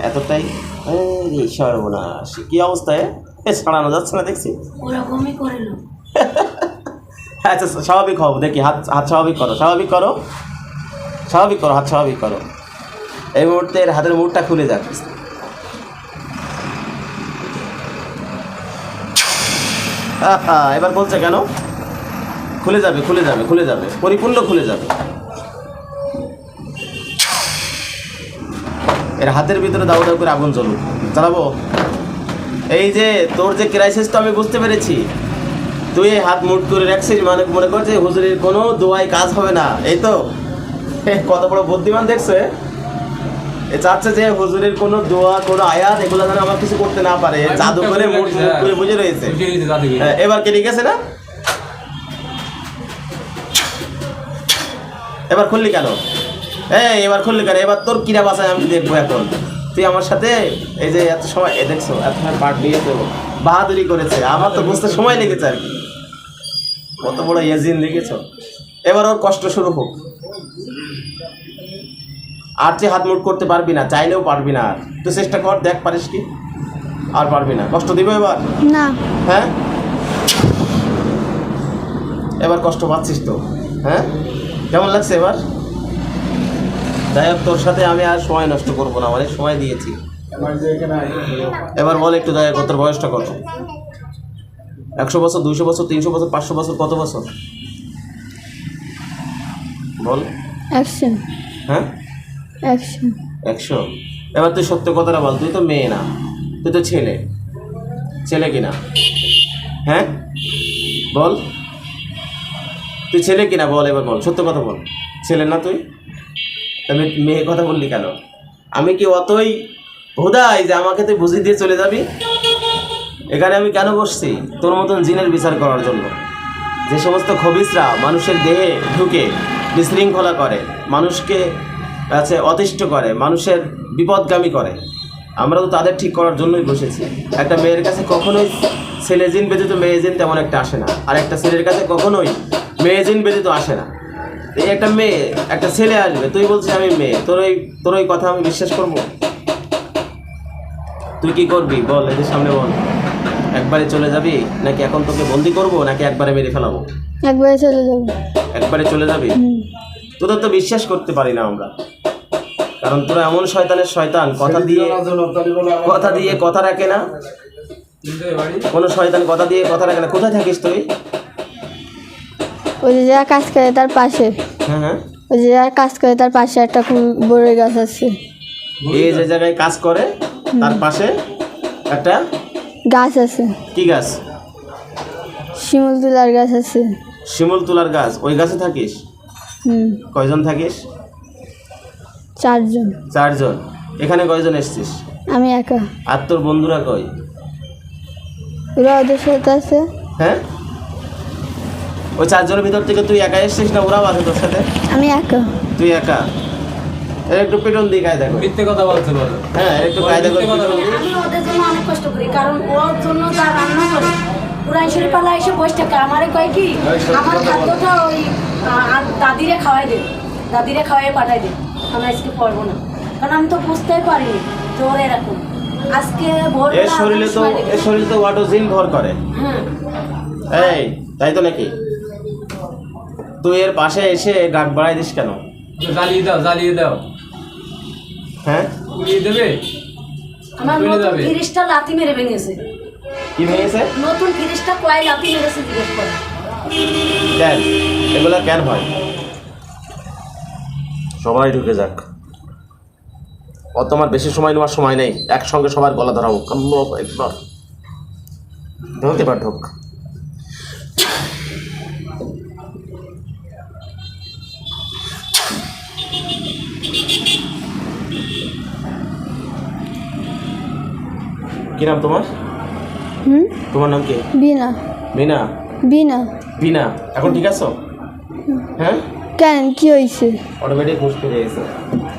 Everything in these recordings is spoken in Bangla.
এতটাই সর্বনাশ, কি অবস্থায় সাড়ানো যাচ্ছে না দেখছি। ওরকমই করে লো। আচ্ছা স্বাভাবিক হব, দেখি হাত হাত স্বাভাবিক করো, স্বাভাবিক করো, স্বাভাবিক করো, হাত স্বাভাবিক করো। এই মুহূর্তে হাতের মুখটা খুলে যাচ্ছে। এবার বলছে কেন? খুলে যাবে, খুলে যাবে, খুলে যাবে, পরিপূর্ণ খুলে যাবে। এর হাতের ভিতরে দাও দাও করে আগুন জ্বলুক, জ্বালাবো। এই যে তোর যে ক্রাইসিস তো আমি বুঝতে পেরেছি। তুই হাত মুট করে রাখছিস, মানে মনে করছে হুজুরের কোনো দোয়াই কাজ হবে না, এই তো। কত বড় বুদ্ধিমান দেখছে। এ চাচ্ছে যে হুজুরের কোনো দোয়া, কোনো আয়াত এগুলো যেন আমার কিছু করতে না পারে, জাদু করে মুট করে বুঝে রয়েছে। এবার কেটে গেছে না? এবার খুললি কেন? এবার খুললি কেন? এবার তোর কিরা বাসায় আমি দেখবো এখন। তুই আমার সাথে এই যে এত সময় দেখছো, এত সময় পাঠ নিয়ে তো বাহাদুরি করেছে, আমার তো বুঝতে সময় লেগেছে আর কি। কত বড় এজিন দেখেছ। এবার ওর কষ্ট শুরু হোক। আর যে হাত মুট করতে পারবি না, চাইলেও পারবি না। আর তুই চেষ্টা কর, দেখ পারিস কি। আর পারবি না, কষ্ট দিব এবার না। হ্যাঁ, এবার কষ্ট পাচ্ছিস তো? হ্যাঁ, কেমন লাগছে এবার? যাই হোক, তোর সাথে আমি আর সময় নষ্ট করবো না, অনেক সময় দিয়েছি। এবার বল একটু, যাই হোক তোর বয়সটা কত? 100 বছর, 200 বছর, 300 বছর, 500 বছর, কত বছর বল? 100। হ্যাঁ 100। 100। এবার তুই সত্য কথাটা বল, তুই তো মেয়ে না, তুই তো ছেলে। ছেলে কিনা? হ্যাঁ বল, তুই ছেলে কিনা বল, এবার বল, সত্য কথা বল। ছেলে না তুই? তবে মেয়ে কথা বললি কেন? আমি কি অতই হুদাই যে আমাকে তুই বুঝিয়ে দিয়ে চলে যাবি? এখানে আমি কেন বসছি? তোর মতন জিনের বিচার করার জন্য। যে সমস্ত খবিসরা মানুষের দেহে ঢুকে বিশৃঙ্খলা করে, মানুষকে অতিষ্ঠ করে, মানুষের বিপদগামী করে, আমরা তো তাদের ঠিক করার জন্যই বসেছি। একটা মেয়ের কাছে কখনোই ছেলে জিন ব্যতীত মেয়ে জিন তেমন একটা আসে না, আর একটা ছেলের কাছে কখনোই মেয়ে জিন ব্যতীত আসে না। এই একটা মেয়ে, একটা ছেলে আসবে, তুই বলছিস আমি মেয়ে, তোর ওই কথা আমি বিশ্বাস করব? তুই কি করবি বল, এদের সামনে বল। একবারে চলে যাবি, নাকি এখন তোকে বন্দি করব, নাকি একবারে মেরে ফেলাবো? একবারে চলে যাবো। একবারে চলে যাবি? তোদের তো বিশ্বাস করতে পারি না আমরা, কারণ তোরা এমন শয়তানের শয়তান, কথা দিয়ে কথা রাখে না। কোনো শয়তান কথা দিয়ে কথা রাখে না। কোথায় থাকিস তুই? ওই যে যারা কাজ করে তার পাশে। হ্যাঁ হ্যাঁ, ওই যে যারা কাজ করে তার পাশে একটা বড় গাছ আছে। এই যে জায়গায় কাজ করে তার পাশে একটা গাছ আছে। কি গাছ? শিমুল তুলার গাছ আছে। শিমুল তুলার গাছ, ওই গাছে থাকিস? কয়জন থাকিস? 4 জন। 4 জন। এখানে কয়জন এসছিস? আমি একা। আর তোর বন্ধুরা কই? ওরা ওদের সাথে আছে। হ্যাঁ, ওই 4 জনের ভিতর থেকে তুই একা এসছিস না ওরাও আছে তোর সাথে? আমি একা। তুই একা? এর একটু পিটন দিই, কায়দা করে। মিথ্যে কথা বলতে বলো। হ্যাঁ, একটু কায়দা করে পিটন দিই। আমি ওদের জন্য অনেক কষ্ট করি, কারণ ওর জন্য যা রান্না করে পুরাই শরীর পালা এসে বসে থাকে। আমারে কয় কি, আমার খাদ্যটা ওই দাদিরে খাওয়াই দে, দাদিরে খাওয়াই পাঠাই দে, আমরা আজকে পড়বো না। কারণ আমি তো বুঝতেই পারিনি যে ওর এরকম। আজকে এর শরীরে তো ওয়াটো জিন ভর করে। এই তাই তো নাকি? তুই এর পাশে এসে ডাক বাড়াই দিস কেন? জ্বালিয়ে দাও, জ্বালিয়ে দাও। হ্যাঁ, উড়িয়ে দেবে। আমার নতুন ফ্রিজটা লাথি মেরে ভেঙেছে। কি ভেঙেছে? নতুন ফ্রিজটা কয় লাথি মেরেছে জিজ্ঞেস করে। কেন এগুলা কেন হয়? সবাই ঢুকে যাক, তোমার বেশি সময় নেওয়ার সময় নেই। একসঙ্গে সবার গলা ধরাবো। আল্লাহু আকবার। ঢোক, এবার ঢোক। কি নাম তোমার? তোমার নাম কি? বিনা। বিনা? বিনা। বিনা, এখন ঠিক আছো? হ্যাঁ, কেন কি হয়েছে? অটোমেটিক হুঁশ ফিরে গেছে।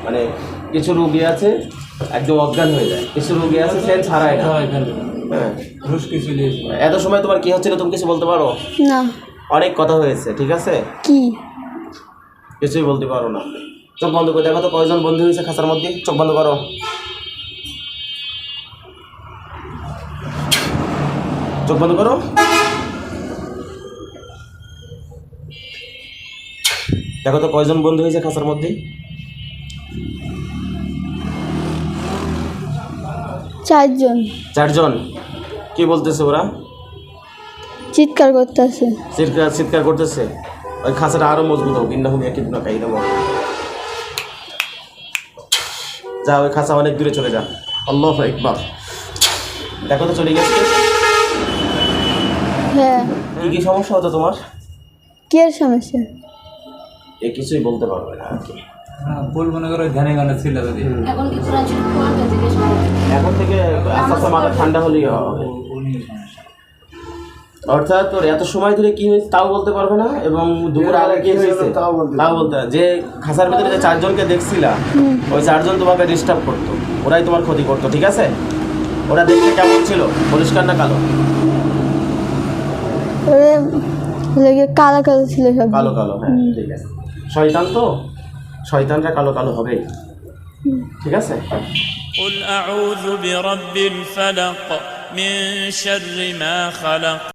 মানে কিছু রোগী আছে একদম অজ্ঞান হয়ে যায়, কিছু রোগী আছে সেন্স হারায় না। হ্যাঁ, এত সময় তোমার কি হচ্ছিল তুমি কিছু বলতে পারো? না। অনেক কথা হয়েছে, ঠিক আছে? কি? কিছুই বলতে পারো না। চোখ বন্ধ করে দেখো তো কয়জন বন্ধু হয়েছে খাঁচার মধ্যে। চোখ বন্ধ করো। চোখ বন্ধ করো। দেখো তো কয়জন বন্ধু হয়েছে খাঁচার মধ্যে? 4 জন 4 জন। কি বলতেছে ওরা? চিৎকার করতেছে। চিৎকার করতেছে। ওই খাঁচাটা আরো মজবুত হোক, ইন্না হুমিয়া কিন্তু না কাইদা বল। যা, ওই খাঁচা অনেক দূরে চলে যা। আল্লাহু আকবার। দেখো তো চলে গেছে। হ্যাঁ। কি কি সমস্যা হতো তোমার? কি এর সমস্যা? এ কিছুই বলতে পারবে না আর কি। ভুল মনে করো ধ্যানে গানে ছিল যদি এখন কি কোরআন শরীফ পড়তে জিজ্ঞেস করো। এখন থেকে আস্তে আস্তে মাথা ঠান্ডা হলেই হবে। অর্থাৎ তোর এত সময় ধরে কি হয়েছে তাও বলতে পারবে না, এবং দুপুর আগে কি হয়েছে তাও বলতে না। যে খাঁচার ভিতরে যে 4 জনকে দেখছিলা, ওই 4 জন তোমাকে ডিস্টার্ব করতো, ওরাই তোমার ক্ষতি করতো, ঠিক আছে? ওরা দেখতে কেমন ছিল, পরিষ্কার না কালো? ওরে লেগে কালো কালো ছিল সব। কালো কালো, হ্যাঁ ঠিক আছে। শয়তান তো, শয়তানরা কালো কালো হবেই, ঠিক আছে? قل أعوذ برب الفلق من شر ما خلق